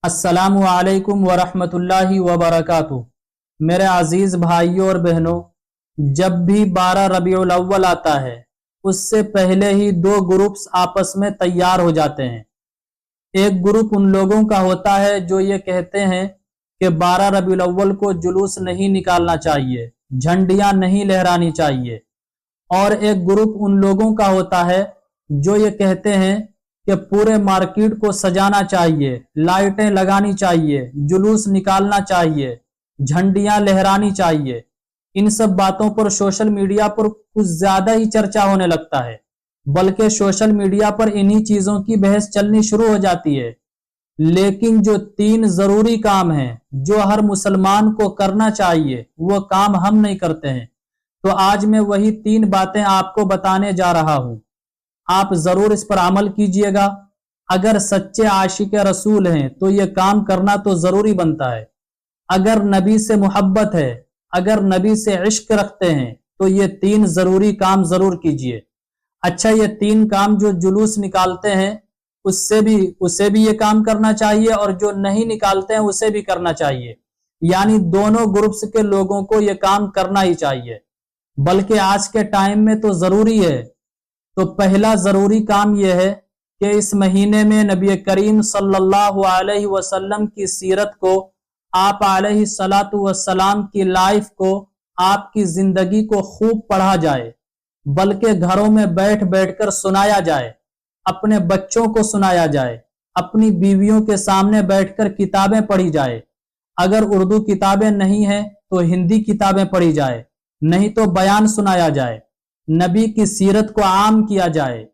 السلام علیکم ورحمۃ اللہ وبرکاتہ۔ میرے عزیز بھائیوں اور بہنوں، جب بھی 12 ربیع الاول آتا ہے اس سے پہلے ہی دو گروپس آپس میں تیار ہو جاتے ہیں۔ ایک گروپ ان لوگوں کا ہوتا ہے جو یہ کہتے ہیں کہ 12 ربیع الاول کو جلوس نہیں نکالنا چاہیے، جھنڈیاں نہیں لہرانی چاہیے، اور ایک گروپ ان لوگوں کا ہوتا ہے جو یہ کہتے ہیں کہ پورے مارکیٹ کو سجانا چاہیے، لائٹیں لگانی چاہیے، جلوس نکالنا چاہیے، جھنڈیاں لہرانی چاہیے۔ ان سب باتوں پر سوشل میڈیا پر کچھ زیادہ ہی چرچا ہونے لگتا ہے، بلکہ سوشل میڈیا پر انہی چیزوں کی بحث چلنی شروع ہو جاتی ہے۔ لیکن جو 3 ضروری کام ہیں جو ہر مسلمان کو کرنا چاہیے وہ کام ہم نہیں کرتے ہیں، تو آج میں وہی 3 باتیں آپ کو بتانے جا رہا ہوں۔ آپ ضرور اس پر عمل کیجئے گا۔ اگر سچے عاشق رسول ہیں تو یہ کام کرنا تو ضروری بنتا ہے۔ اگر نبی سے محبت ہے، اگر نبی سے عشق رکھتے ہیں تو یہ 3 ضروری کام ضرور کیجئے۔ اچھا، یہ 3 کام جو جلوس نکالتے ہیں اسے بھی یہ کام کرنا چاہیے، اور جو نہیں نکالتے ہیں اسے بھی کرنا چاہیے، یعنی دونوں گروپس کے لوگوں کو یہ کام کرنا ہی چاہیے، بلکہ آج کے ٹائم میں تو ضروری ہے۔ تو پہلا ضروری کام یہ ہے کہ اس مہینے میں نبی کریم صلی اللہ علیہ وسلم کی سیرت کو، آپ علیہ الصلاۃ والسلام کی لائف کو، آپ کی زندگی کو خوب پڑھا جائے، بلکہ گھروں میں بیٹھ بیٹھ کر سنایا جائے، اپنے بچوں کو سنایا جائے، اپنی بیویوں کے سامنے بیٹھ کر کتابیں پڑھی جائے۔ اگر اردو کتابیں نہیں ہیں تو ہندی کتابیں پڑھی جائے، نہیں تو بیان سنایا جائے، نبی کی سیرت کو عام کیا جائے۔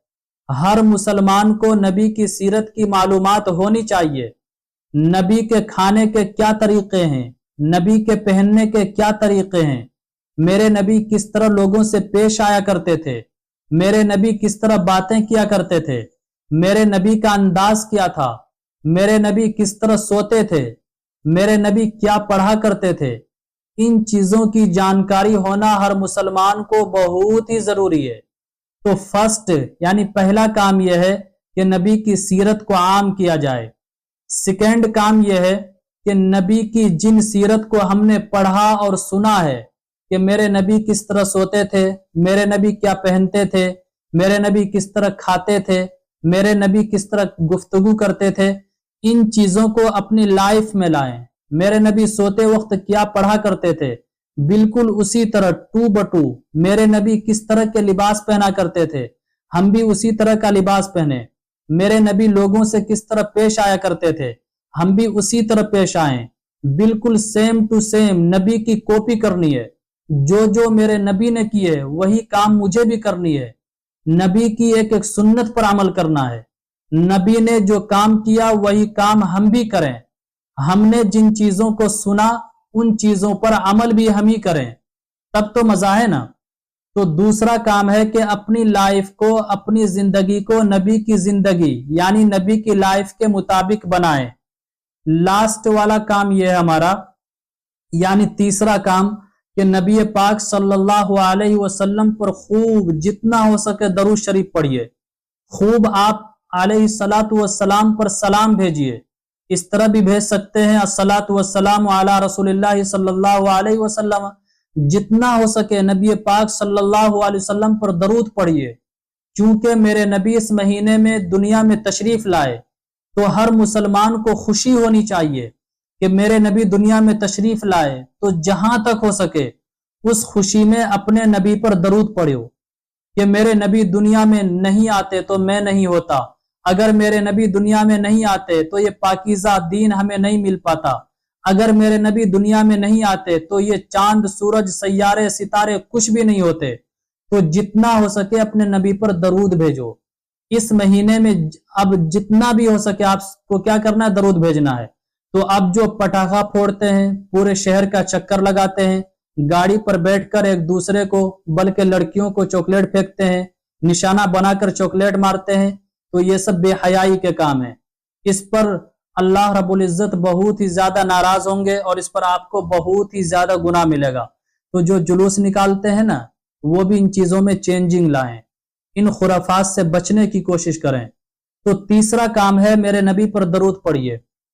ہر مسلمان کو نبی کی سیرت کی معلومات ہونی چاہیے۔ نبی کے کھانے کے کیا طریقے ہیں، نبی کے پہننے کے کیا طریقے ہیں، میرے نبی کس طرح لوگوں سے پیش آیا کرتے تھے، میرے نبی کس طرح باتیں کیا کرتے تھے، میرے نبی کا انداز کیا تھا، میرے نبی کس طرح سوتے تھے، میرے نبی کیا پڑھا کرتے تھے۔ ان چیزوں کی جانکاری ہونا ہر مسلمان کو بہت ہی ضروری ہے۔ تو فرسٹ یعنی پہلا کام یہ ہے کہ نبی کی سیرت کو عام کیا جائے۔ سیکنڈ کام یہ ہے کہ نبی کی جن سیرت کو ہم نے پڑھا اور سنا ہے کہ میرے نبی کس طرح سوتے تھے، میرے نبی کیا پہنتے تھے، میرے نبی کس طرح کھاتے تھے، میرے نبی کس طرح گفتگو کرتے تھے، ان چیزوں کو اپنی لائف میں لائیں۔ میرے نبی سوتے وقت کیا پڑھا کرتے تھے، بالکل اسی طرح 2 بٹو میرے نبی کس طرح کے لباس پہنا کرتے تھے، ہم بھی اسی طرح کا لباس پہنے۔ میرے نبی لوگوں سے کس طرح پیش آیا کرتے تھے، ہم بھی اسی طرح پیش آئیں، بالکل سیم ٹو سیم نبی کی کاپی کرنی ہے۔ جو میرے نبی نے کیے وہی کام مجھے بھی کرنی ہے۔ نبی کی ایک ایک سنت پر عمل کرنا ہے۔ نبی نے جو کام کیا وہی کام ہم بھی کریں۔ ہم نے جن چیزوں کو سنا ان چیزوں پر عمل بھی ہم ہی کریں، تب تو مزہ ہے نا۔ تو دوسرا کام ہے کہ اپنی لائف کو، اپنی زندگی کو نبی کی زندگی یعنی نبی کی لائف کے مطابق بنائیں۔ لاسٹ والا کام یہ ہے ہمارا، یعنی تیسرا کام، کہ نبی پاک صلی اللہ علیہ وسلم پر خوب جتنا ہو سکے درود شریف پڑھیے، خوب آپ علیہ الصلاۃ والسلام پر سلام بھیجیے۔ اس طرح بھی بھیج سکتے ہیں الصلاۃ والسلام علی رسول اللہ صلی اللہ علیہ وسلم، جتنا ہو سکے نبی پاک صلی اللہ علیہ وسلم پر درود پڑھیے، کیونکہ میرے نبی اس مہینے میں دنیا میں تشریف لائے، تو ہر مسلمان کو خوشی ہونی چاہیے کہ میرے نبی دنیا میں تشریف لائے، تو جہاں تک ہو سکے اس خوشی میں اپنے نبی پر درود پڑھو کہ میرے نبی دنیا میں نہیں آتے تو میں نہیں ہوتا، اگر میرے نبی دنیا میں نہیں آتے تو یہ پاکیزہ دین ہمیں نہیں مل پاتا، اگر میرے نبی دنیا میں نہیں آتے تو یہ چاند، سورج، سیارے، ستارے کچھ بھی نہیں ہوتے۔ تو جتنا ہو سکے اپنے نبی پر درود بھیجو۔ اس مہینے میں اب جتنا بھی ہو سکے آپ کو کیا کرنا ہے، درود بھیجنا ہے۔ تو اب جو پٹاخہ پھوڑتے ہیں، پورے شہر کا چکر لگاتے ہیں، گاڑی پر بیٹھ کر ایک دوسرے کو، بلکہ لڑکیوں کو چاکلیٹ پھینکتے ہیں، نشانہ بنا کر چاکلیٹ مارتے ہیں، تو یہ سب بے حیائی کے کام ہیں۔ اس پر اللہ رب العزت بہت ہی زیادہ ناراض ہوں گے، اور اس پر آپ کو بہت ہی زیادہ گناہ ملے گا۔ تو جو جلوس نکالتے ہیں نا، وہ بھی ان چیزوں میں چینجنگ لائیں، ان خرافات سے بچنے کی کوشش کریں۔ تو تیسرا کام ہے میرے نبی پر درود پڑھیے۔